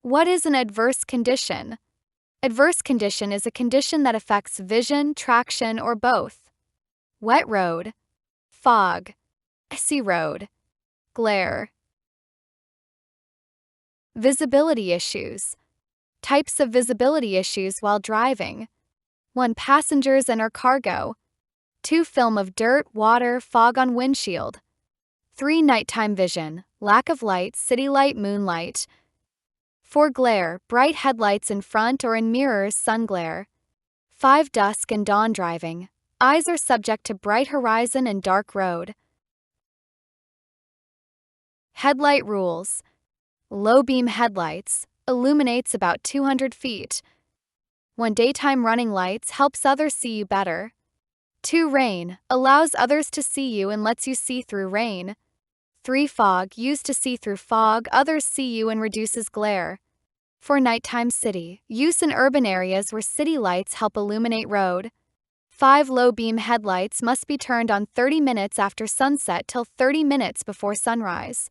What is an adverse condition? Adverse condition is a condition that affects vision, traction, or both. Wet road, fog, icy road, glare. Visibility issues. Types of visibility issues while driving. 1. Passengers and or cargo. 2. Film of dirt, water, fog on windshield. 3. Nighttime vision, lack of light, city light, moonlight. 4. Glare, bright headlights in front or in mirrors, sun glare. 5. Dusk and dawn driving. Eyes are subject to bright horizon and dark road. Headlight rules. Low beam headlights, illuminates about 200 feet. 1. Daytime running lights helps others see you better. 2. Rain, allows others to see you and lets you see through rain. 3. Fog, used to see through fog, others see you and reduces glare. 4. Nighttime city, use in urban areas where city lights help illuminate road. 5. Low beam headlights must be turned on 30 minutes after sunset till 30 minutes before sunrise.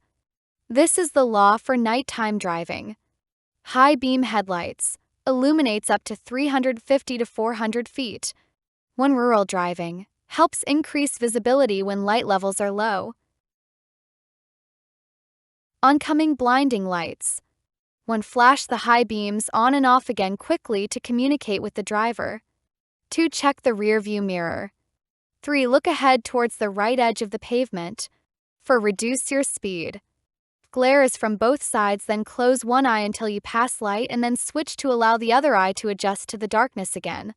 This is the law for nighttime driving. High beam headlights, illuminates up to 350 to 400 feet. 1. Rural driving, helps increase visibility when light levels are low. Oncoming blinding lights. 1. Flash the high beams on and off again quickly to communicate with the driver. 2. Check the rear view mirror. 3. Look ahead towards the right edge of the pavement. 4. Reduce your speed. Glare is from both sides, then close one eye until you pass light and then switch to allow the other eye to adjust to the darkness again.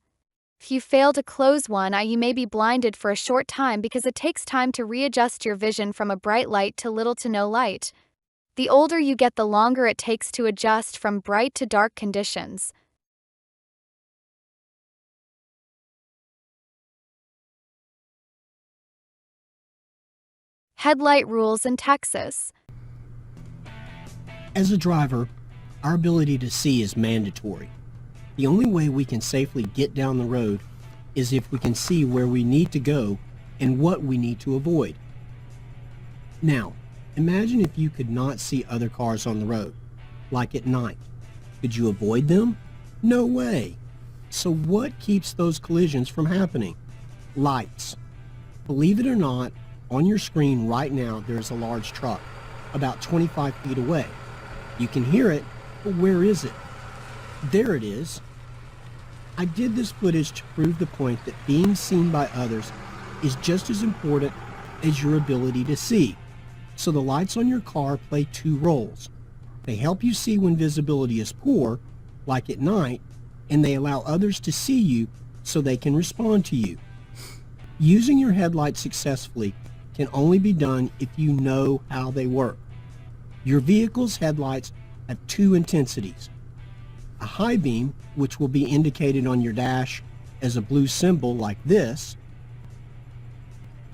If you fail to close one eye, you may be blinded for a short time because it takes time to readjust your vision from a bright light to little to no light. The older you get, the longer it takes to adjust from bright to dark conditions. Headlight rules in Texas. As a driver, our ability to see is mandatory. The only way we can safely get down the road is if we can see where we need to go and what we need to avoid. Now, imagine if you could not see other cars on the road, like at night. Could you avoid them? No way. So what keeps those collisions from happening? Lights. Believe it or not, on your screen right now there's a large truck, about 25 feet away. You can hear it, but where is it? There it is. I did this footage to prove the point that being seen by others is just as important as your ability to see. So the lights on your car play two roles. They help you see when visibility is poor, like at night, and they allow others to see you so they can respond to you. Using your headlights successfully can only be done if you know how they work. Your vehicle's headlights have two intensities. A high beam, which will be indicated on your dash as a blue symbol like this,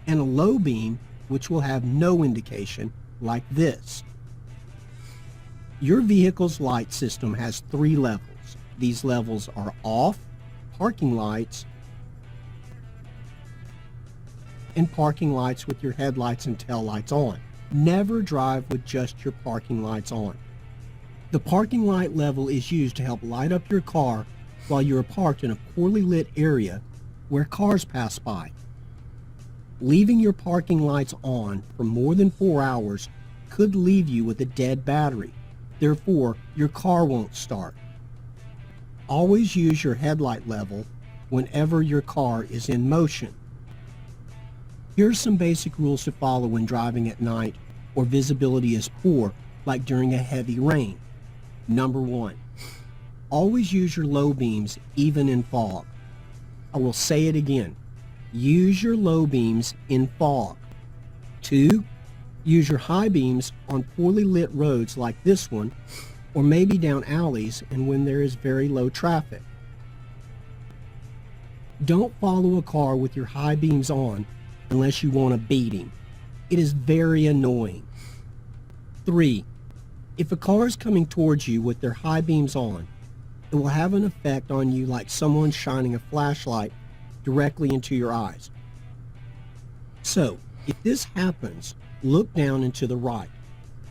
and a low beam, which will have no indication like this. Your vehicle's light system has 3 levels. These levels are off, parking lights, and parking lights with your headlights and tail lights on. Never drive with just your parking lights on. The parking light level is used to help light up your car while you are parked in a poorly lit area where cars pass by. Leaving your parking lights on for more than 4 hours could leave you with a dead battery. Therefore, your car won't start. Always use your headlight level whenever your car is in motion. Here are some basic rules to follow when driving at night or visibility is poor, like during a heavy rain. Number 1, always use your low beams even in fog. I will say it again. Use your low beams in fog. 2, use your high beams on poorly lit roads like this one, or maybe down alleys and when there is very low traffic. Don't follow a car with your high beams on unless you want a beating. It is very annoying. 3, if a car is coming towards you with their high beams on, it will have an effect on you like someone shining a flashlight directly into your eyes. So, if this happens, look down and to the right.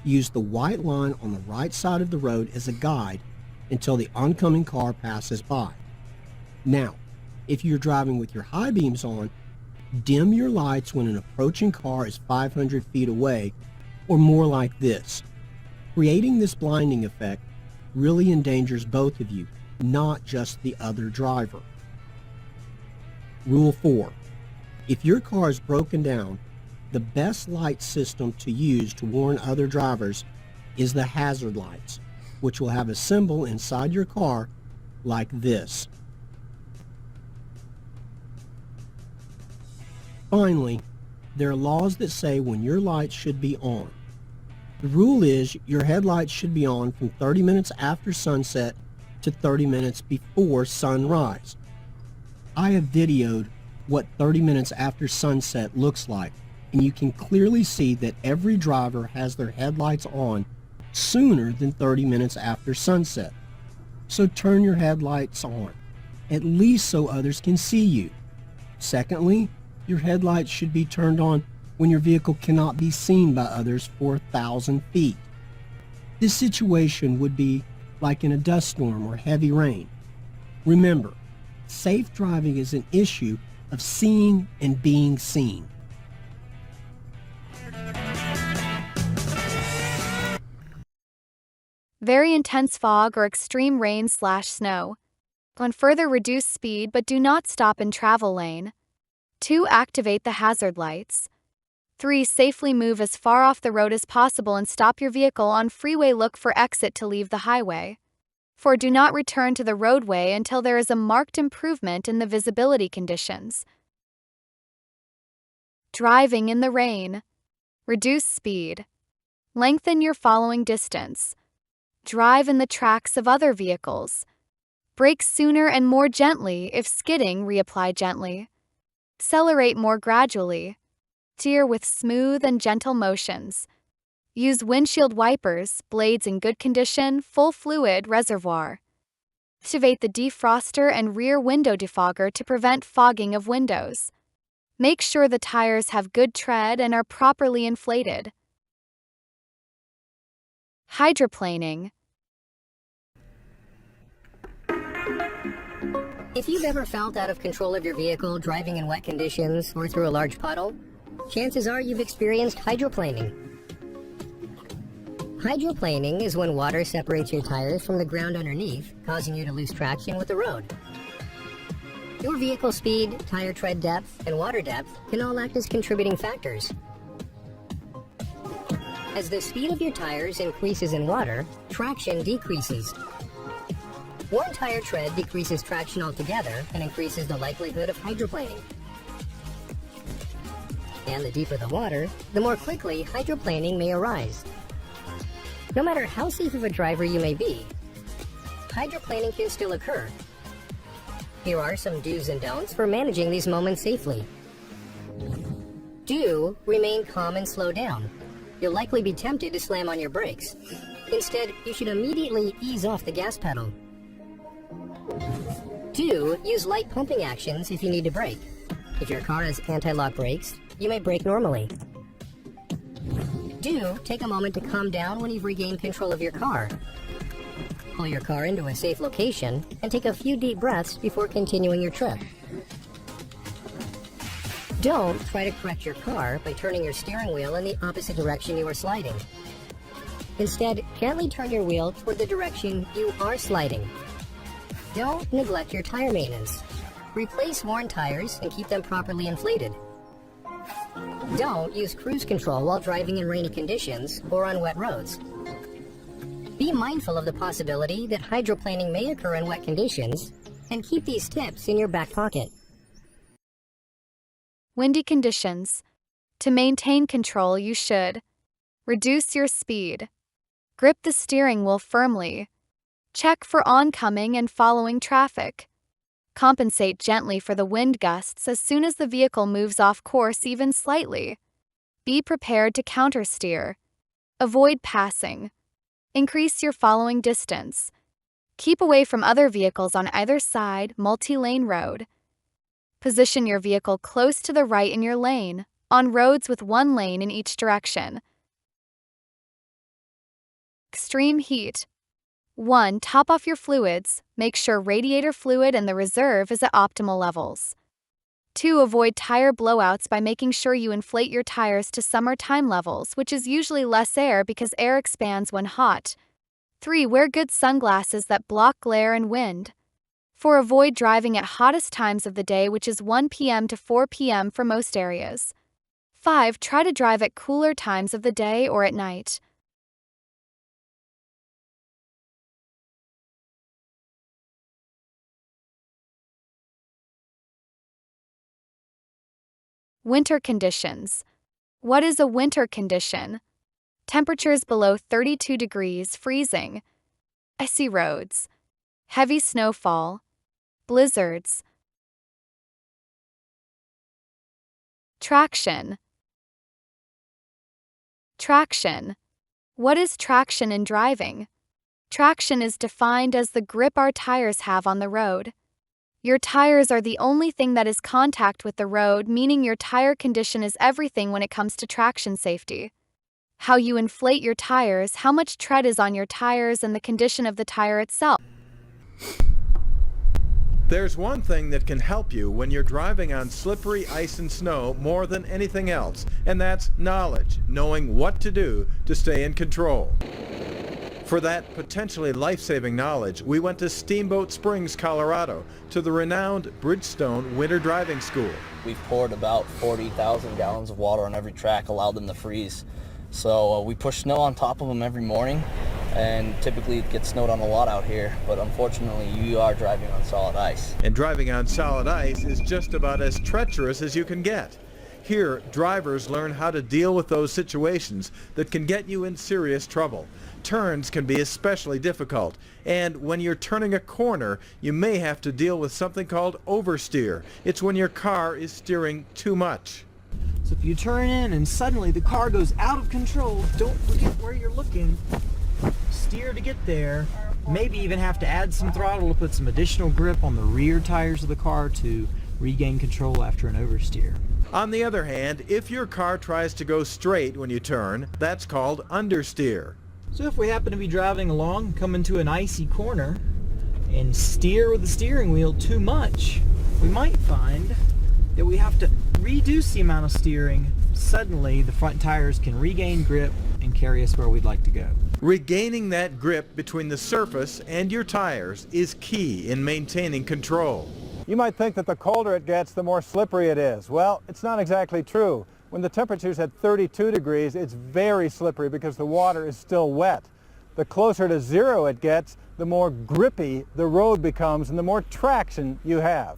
Use the white line on the right side of the road as a guide until the oncoming car passes by. Now, if you're driving with your high beams on, dim your lights when an approaching car is 500 feet away, or more like this. Creating this blinding effect really endangers both of you, not just the other driver. Rule 4. If your car is broken down, the best light system to use to warn other drivers is the hazard lights, which will have a symbol inside your car like this. Finally, there are laws that say when your lights should be on. The rule is your headlights should be on from 30 minutes after sunset to 30 minutes before sunrise. I have videoed what 30 minutes after sunset looks like, and you can clearly see that every driver has their headlights on sooner than 30 minutes after sunset. So turn your headlights on, at least so others can see you. Secondly, your headlights should be turned on when your vehicle cannot be seen by others for 1,000 feet. This situation would be like in a dust storm or heavy rain. Remember, safe driving is an issue of seeing and being seen. Very intense fog or extreme rain/snow. 1. Further reduce speed but do not stop in travel lane. 2. Activate the hazard lights. 3. Safely move as far off the road as possible and stop your vehicle on freeway. Look for exit to leave the highway. 4. Do not return to the roadway until there is a marked improvement in the visibility conditions. Driving in the rain. Reduce speed. Lengthen your following distance. Drive in the tracks of other vehicles. Brake sooner and more gently. If skidding, reapply gently. Accelerate more gradually. Steer with smooth and gentle motions. Use windshield wipers, blades in good condition, full fluid reservoir. Activate the defroster and rear window defogger to prevent fogging of windows. Make sure the tires have good tread and are properly inflated. Hydroplaning. If you've ever felt out of control of your vehicle driving in wet conditions or through a large puddle, chances are you've experienced hydroplaning. Hydroplaning is when water separates your tires from the ground underneath, causing you to lose traction with the road. Your vehicle speed, tire tread depth, and water depth can all act as contributing factors. As the speed of your tires increases in water, traction decreases. Worn tire tread decreases traction altogether and increases the likelihood of hydroplaning. And the deeper the water, the more quickly hydroplaning may arise. No matter how safe of a driver you may be, hydroplaning can still occur. Here are some do's and don'ts for managing these moments safely. Do remain calm and slow down. You'll likely be tempted to slam on your brakes. Instead, you should immediately ease off the gas pedal. Do use light pumping actions if you need to brake. If your car has anti-lock brakes, you may brake normally. Do take a moment to calm down when you've regained control of your car. Pull your car into a safe location and take a few deep breaths before continuing your trip. Don't try to correct your car by turning your steering wheel in the opposite direction you are sliding. Instead, gently turn your wheel toward the direction you are sliding. Don't neglect your tire maintenance. Replace worn tires and keep them properly inflated. Don't use cruise control while driving in rainy conditions or on wet roads. Be mindful of the possibility that hydroplaning may occur in wet conditions, and keep these tips in your back pocket. Windy conditions. To maintain control, you should reduce your speed. Grip the steering wheel firmly. Check for oncoming and following traffic. Compensate gently for the wind gusts as soon as the vehicle moves off course even slightly. Be prepared to countersteer. Avoid passing. Increase your following distance. Keep away from other vehicles on either side, multi-lane road. Position your vehicle close to the right in your lane, on roads with one lane in each direction. Extreme heat. 1. Top off your fluids. Make sure radiator fluid and the reserve is at optimal levels. 2. Avoid tire blowouts by making sure you inflate your tires to summer time levels, which is usually less air because air expands when hot. 3. Wear good sunglasses that block glare and wind. 4. Avoid driving at hottest times of the day, which is 1 p.m. to 4 p.m. for most areas. 5. Try to drive at cooler times of the day or at night. Winter conditions. What is a winter condition? Temperatures below 32 degrees freezing. Icy roads. Heavy snowfall. Blizzards. Traction. Traction. What is traction in driving? Traction is defined as the grip our tires have on the road. Your tires are the only thing that is contact with the road, meaning your tire condition is everything when it comes to traction safety. How you inflate your tires, how much tread is on your tires, and the condition of the tire itself. There's one thing that can help you when you're driving on slippery ice and snow more than anything else, and that's knowledge, knowing what to do to stay in control. For that potentially life-saving knowledge, we went to Steamboat Springs, Colorado, to the renowned Bridgestone Winter Driving School. We've poured about 40,000 gallons of water on every track, allowed them to freeze. So we push snow on top of them every morning, and typically it gets snowed on a lot out here, but unfortunately you are driving on solid ice. And driving on solid ice is just about as treacherous as you can get. Here, drivers learn how to deal with those situations that can get you in serious trouble. Turns can be especially difficult, and when you're turning a corner, you may have to deal with something called oversteer. It's when your car is steering too much. So if you turn in and suddenly the car goes out of control, don't forget where you're looking. Steer to get there. Maybe even have to add some throttle to put some additional grip on the rear tires of the car to regain control after an oversteer. On the other hand, if your car tries to go straight when you turn, that's called understeer. So if we happen to be driving along, come into an icy corner, and steer with the steering wheel too much, we might find that we have to reduce the amount of steering. Suddenly, the front tires can regain grip and carry us where we'd like to go. Regaining that grip between the surface and your tires is key in maintaining control. You might think that the colder it gets, the more slippery it is. Well, it's not exactly true. When the temperature's at 32 degrees, it's very slippery because the water is still wet. The closer to zero it gets, the more grippy the road becomes and the more traction you have.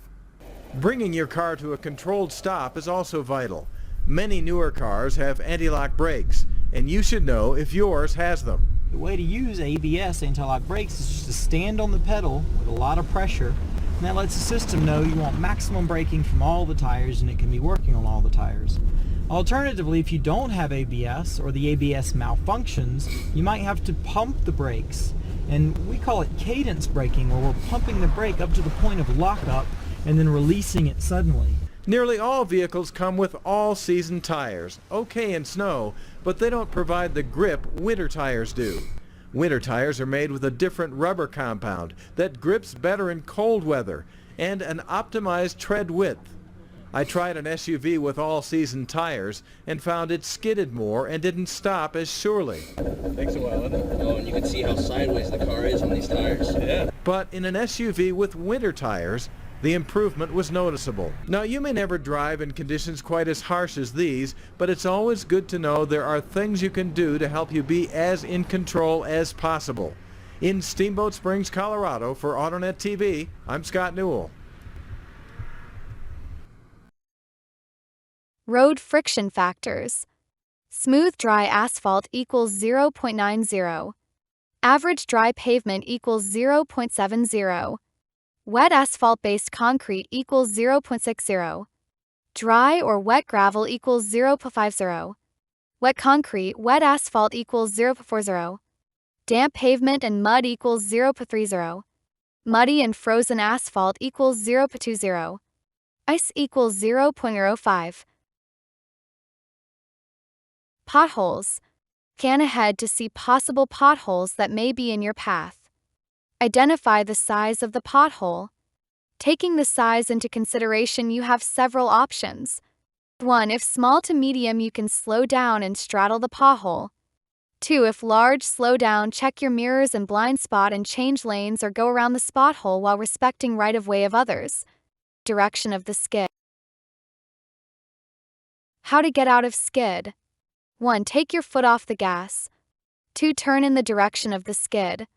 Bringing your car to a controlled stop is also vital. Many newer cars have anti-lock brakes, and you should know if yours has them. The way to use ABS, anti-lock brakes, is just to stand on the pedal with a lot of pressure, and that lets the system know you want maximum braking from all the tires, and it can be working on all the tires. Alternatively, if you don't have ABS or the ABS malfunctions, you might have to pump the brakes, and we call it cadence braking, where we're pumping the brake up to the point of lockup and then releasing it suddenly. Nearly all vehicles come with all-season tires, okay in snow, but they don't provide the grip winter tires do. Winter tires are made with a different rubber compound that grips better in cold weather and an optimized tread width. I tried an SUV with all-season tires and found it skidded more and didn't stop as surely. Takes a while, doesn't it? Oh, and you can see how sideways the car is on these tires. Yeah. But in an SUV with winter tires, the improvement was noticeable. Now, you may never drive in conditions quite as harsh as these, but it's always good to know there are things you can do to help you be as in control as possible. In Steamboat Springs, Colorado, for AutoNet TV, I'm Scott Newell. Road friction factors. Smooth dry asphalt equals 0.90. Average dry pavement equals 0.70. Wet asphalt-based concrete equals 0.60. Dry or wet gravel equals 0.50. Wet concrete, wet asphalt equals 0.40. Damp pavement and mud equals 0.30. Muddy and frozen asphalt equals 0.20. Ice equals 0.05. Potholes. Scan ahead to see possible potholes that may be in your path. Identify the size of the pothole. Taking the size into consideration, you have several options. 1. If small to medium, you can slow down and straddle the pothole. 2. If large, slow down, check your mirrors and blind spot and change lanes or go around the spot hole while respecting right-of-way of others. Direction of the skid. How to get out of skid. 1. Take your foot off the gas. 2. Turn in the direction of the skid.